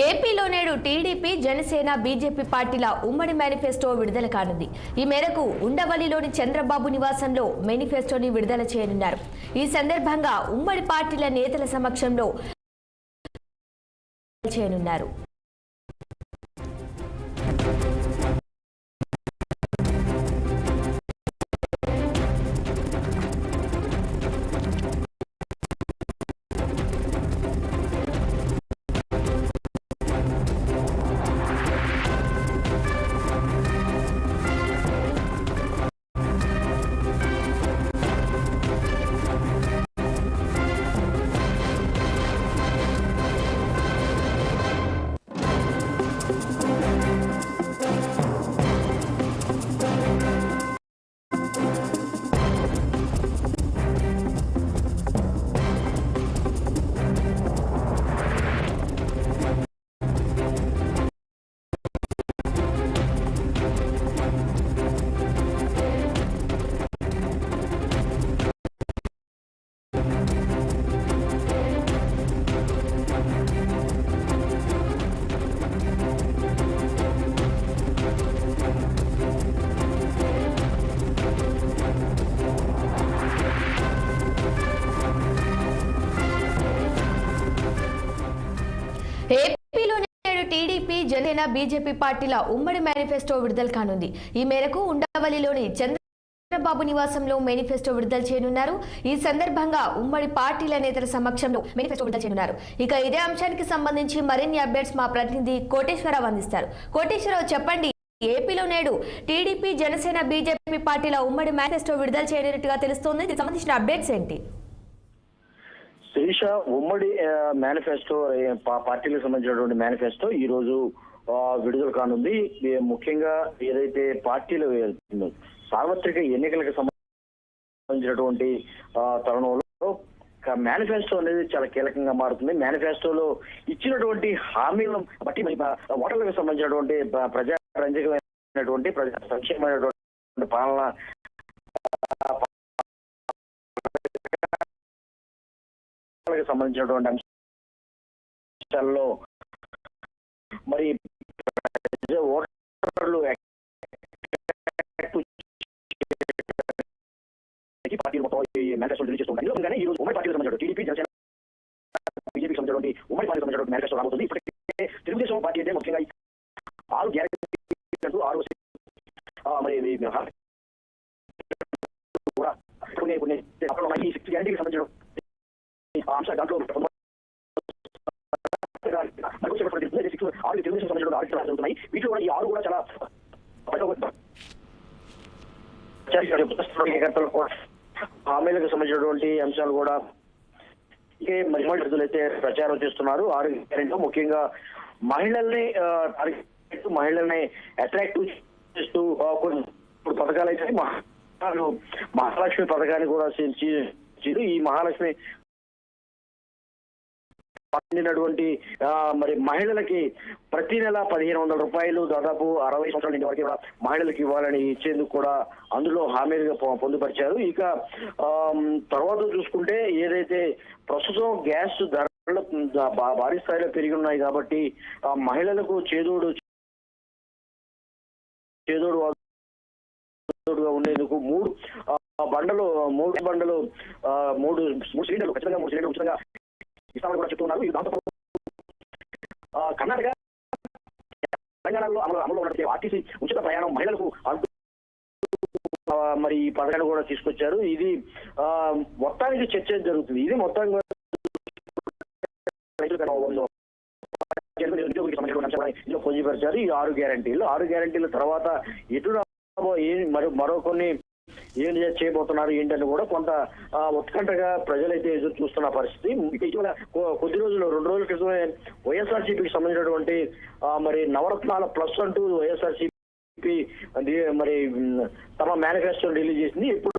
ఏపీలో నేడు TDP, Janasena, BJP పార్టీల ఉమ్మడి మేనిఫెస్టో విడుదల కానుంది. ఈ మేరకు ఉండవల్లిలోని చంద్రబాబు నివాసంలో మేనిఫెస్టోని విడుదల చేయనున్నారు. ఈ సందర్భంగా ఉమ్మడి పార్టీల నేతల సమక్షంలో చేయనున్నారు. ఏపీలో నేడు టీడీపీ, జనసేన, బీజేపీ పార్టీల ఉమ్మడి మేనిఫెస్టో విడుదల కానుంది. ఈ మేరకు ఉండవల్లిలోని చంద్రబాబు నివాసంలో మేనిఫెస్టో విడుదల చేయనున్నారు. ఈ సందర్భంగా ఉమ్మడి పార్టీల నేతల సమక్షంలో మేనిఫెస్టో విడుదల చేయనున్నారు. ఇక ఇదే అంశానికి సంబంధించి మరిన్ని అప్డేట్స్ మా ప్రతినిధి కోటేశ్వరరావు అందిస్తారు. కోటేశ్వరరావు, చెప్పండి. ఏపీలో నేడు టీడీపీ, జనసేన, బీజేపీ పార్టీల ఉమ్మడి మేనిఫెస్టో విడుదల చేయనున్నట్టుగా తెలుస్తోంది. దీనికి సంబంధించిన అప్డేట్స్ ఏంటి? శిరీష, ఉమ్మడి మేనిఫెస్టో పార్టీలకు సంబంధించినటువంటి మేనిఫెస్టో ఈ రోజు విడుదల కానుంది. ముఖ్యంగా ఏదైతే పార్టీలు సార్వత్రిక ఎన్నికలకు సంబంధించినటువంటి తరుణంలో మేనిఫెస్టో అనేది చాలా కీలకంగా మారుతుంది. మేనిఫెస్టోలో ఇచ్చినటువంటి హామీలను బట్టి ఓటర్లకు సంబంధించినటువంటి ప్రజారంజకమైనటువంటి ప్రజా సంక్షేమమైనటువంటి పాలన సంబంధించినటువంటి అంశాల్లో మరి ఓటర్లు మేనిఫెస్టో రిలీజ్ చేస్తున్నారు. ఈ రోజు ఉమ్మడి పార్టీలకు సంబంధించిన టీడీపీ, జనసేన, బీజేపీకి సంబంధించినటువంటి ఉమ్మడి పార్టీకి సంబంధించినటువంటి మేనిఫెస్టో రాబోతుంది. ఇప్పటికే తెలుగుదేశం పార్టీ అంటే ముఖ్యంగా 6 గ్యారెంటీలు 6 మరి కొన్ని 6 గ్యారెంటీకి సంబంధించిన అంశ దాంట్లో తెలుగుదేశం సంబంధించిన ఆడిట్లు జరుగుతున్నాయి. వీటిలో కూడా ఈ 6 కూడా చాలా హామీలకు సంబంధించినటువంటి అంశాలు కూడా అయితే ప్రచారం చేస్తున్నారు. 6 గ్యారెంటీలో ముఖ్యంగా మహిళల్ని అట్రాక్టివ్ చేస్తూ కొన్ని పథకాలు అయితే మహాలక్ష్మి పథకాన్ని కూడా ఈ మహాలక్ష్మి పండినటువంటి మరి మహిళలకి ప్రతి నెల 1500 రూపాయలు, దాదాపు 60 సంవత్సరాల ఇంటి వరకు కూడా మహిళలకు ఇవ్వాలని ఇచ్చేందుకు కూడా అందులో హామీలుగా పొందుపరిచారు. ఇక తర్వాత చూసుకుంటే ఏదైతే ప్రస్తుతం గ్యాస్ ధరలు భారీ స్థాయిలో పెరిగి ఉన్నాయి కాబట్టి మహిళలకు చేదోడుగా ఉండేందుకు 3 బండలు 3 సిలిండర్లు ఖచ్చితంగా 3 సిలిండర్లు ఉచితంగా ఇస్తామని కూడా చెప్తున్నారు. దాంతో కర్ణాటక, తెలంగాణలో అమలు ఉన్నటువంటి ఆర్టీసీ ఉచిత ప్రయాణం మహిళలకు మరి ఈ పథకాన్ని కూడా తీసుకొచ్చారు. ఇది మొత్తానికి చర్చ జరుగుతుంది. ఇది మొత్తంగా పొందుపరిచారు. ఈ 6 గ్యారెంటీల తర్వాత ఎటు మరో కొన్ని ఏం చేయబోతున్నారు ఏంటని కూడా కొంత ఉత్కంఠగా ప్రజలైతే ఎదురు చూస్తున్న పరిస్థితి. ఇటీవల కొద్ది రోజులు 2 రోజుల క్రితమే వైఎస్ఆర్సీపీకి సంబంధించినటువంటి మరి నవరత్నాల ప్లస్ అంటూ వైఎస్ఆర్సీపీ మరి తమ మేనిఫెస్టో రిలీజ్ చేసింది. ఇప్పుడు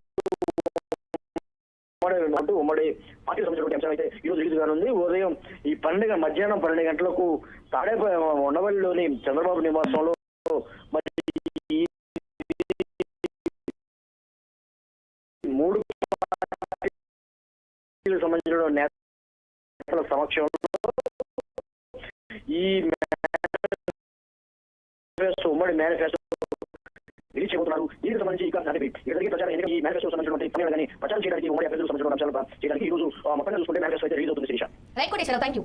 ఉమ్మడి పార్టీకి సంబంధించిన అంశం అయితే ఈ రోజు రిలీజ్ కానుంది. ఉదయం మధ్యాహ్నం 12 గంటలకు ఉండవల్లిలోని చంద్రబాబు నివాసంలో మరి 3 పార్టీలకు సంబంధించిన నేతల సమక్షంలో ఈ ఉమ్మడి మేనిఫెస్టో రిలీజ్ చేయబోతున్నారు. దీనికి సంబంధించి ఇక్కడికి ప్రచారం ఈ మేనిఫెస్టో సంబంధించినటువంటి కానీ ప్రచారం చేయడానికి ఉమ్మడి అభ్యర్థులకు సంబంధించిన అంశాలు చేయడానికి ఈ రోజు మొత్తంగా చూసుకుంటే మేనిఫెస్టో అయితే రిలీజ్ అవుతుంది. Right Koteswararao, thank you.